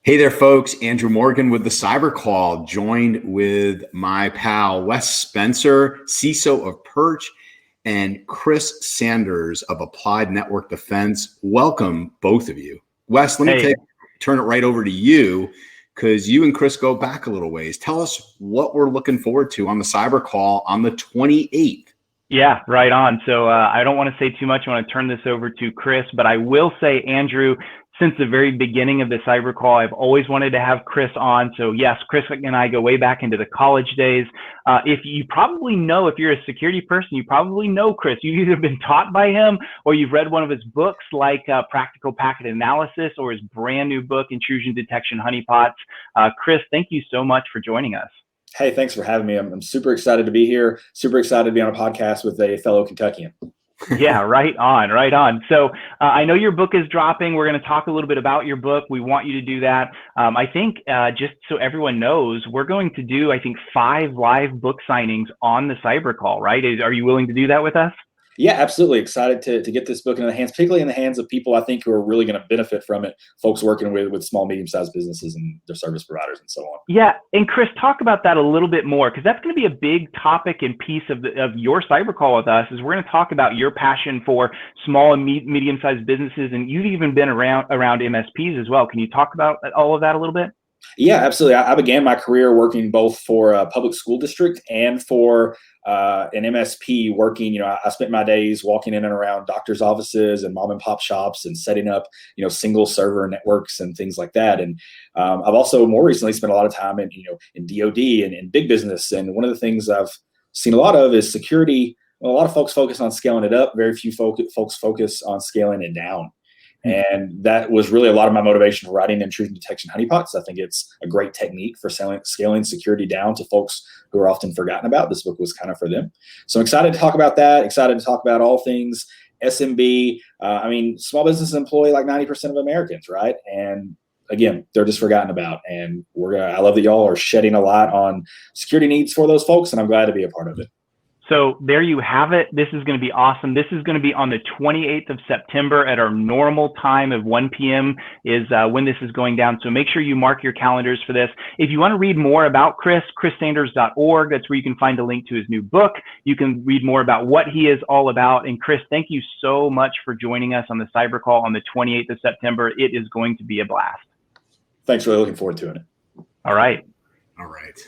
Hey there, folks. Andrew Morgan with the CyberCall, joined with my pal Wes Spencer, CISO of Perch, and Chris Sanders of Applied Network Defense. Welcome, both of you. Wes, let me turn it right over to you, because you and Chris go back a little ways. Tell us what we're looking forward to on the CyberCall on the 28th. Yeah, right on. So I don't want to say too much. I want to turn this over to Chris, but I will say, Andrew, since the very beginning of the CyberCall, I've always wanted to have Chris on. So yes, Chris and I go way back into the college days. If you probably know, if you're a security person, you probably know Chris. You've either been taught by him or you've read one of his books like Practical Packet Analysis or his brand new book, Intrusion Detection Honeypots. Chris, thank you so much for joining us. Hey, thanks for having me. I'm super excited to be here. Super excited to be on a podcast with a fellow Kentuckian. Yeah, right on, right on. So I know your book is dropping. We're going to talk a little bit about your book. We want you to do that. I think just so everyone knows, we're going to do, I think, 5 live book signings on the CyberCall, right? Are you willing to do that with us? Yeah, absolutely. Excited to get this book in the hands, particularly in the hands of people I think who are really going to benefit from it, folks working with small, medium-sized businesses and their service providers and so on. Yeah, and Chris, talk about that a little bit more, because that's going to be a big topic and piece of your CyberCall with us, is we're going to talk about your passion for small and medium-sized businesses, and you've even been around MSPs as well. Can you talk about all of that a little bit? Yeah, absolutely. I began my career working both for a public school district and for an MSP working. I spent my days walking in and around doctors' offices and mom and pop shops and setting up, single server networks and things like that. And I've also more recently spent a lot of time in DoD and in big business. And one of the things I've seen a lot of is security. Well, a lot of folks focus on scaling it up. Very few folks focus on scaling it down. And that was really a lot of my motivation for writing Intrusion Detection Honeypots. I think it's a great technique for scaling security down to folks who are often forgotten about. This book was kind of for them. So I'm excited to talk about that, excited to talk about all things SMB. Small businesses employ like 90% of Americans, right? And again, they're just forgotten about. And I love that y'all are shedding a light on security needs for those folks, and I'm glad to be a part of it. So there you have it. This is going to be awesome. This is going to be on the 28th of September at our normal time of 1 p.m. is when this is going down. So make sure you mark your calendars for this. If you want to read more about Chris, chrissanders.org, that's where you can find a link to his new book. You can read more about what he is all about. And Chris, thank you so much for joining us on the CyberCall on the 28th of September. It is going to be a blast. Thanks. Really looking forward to it. All right. All right.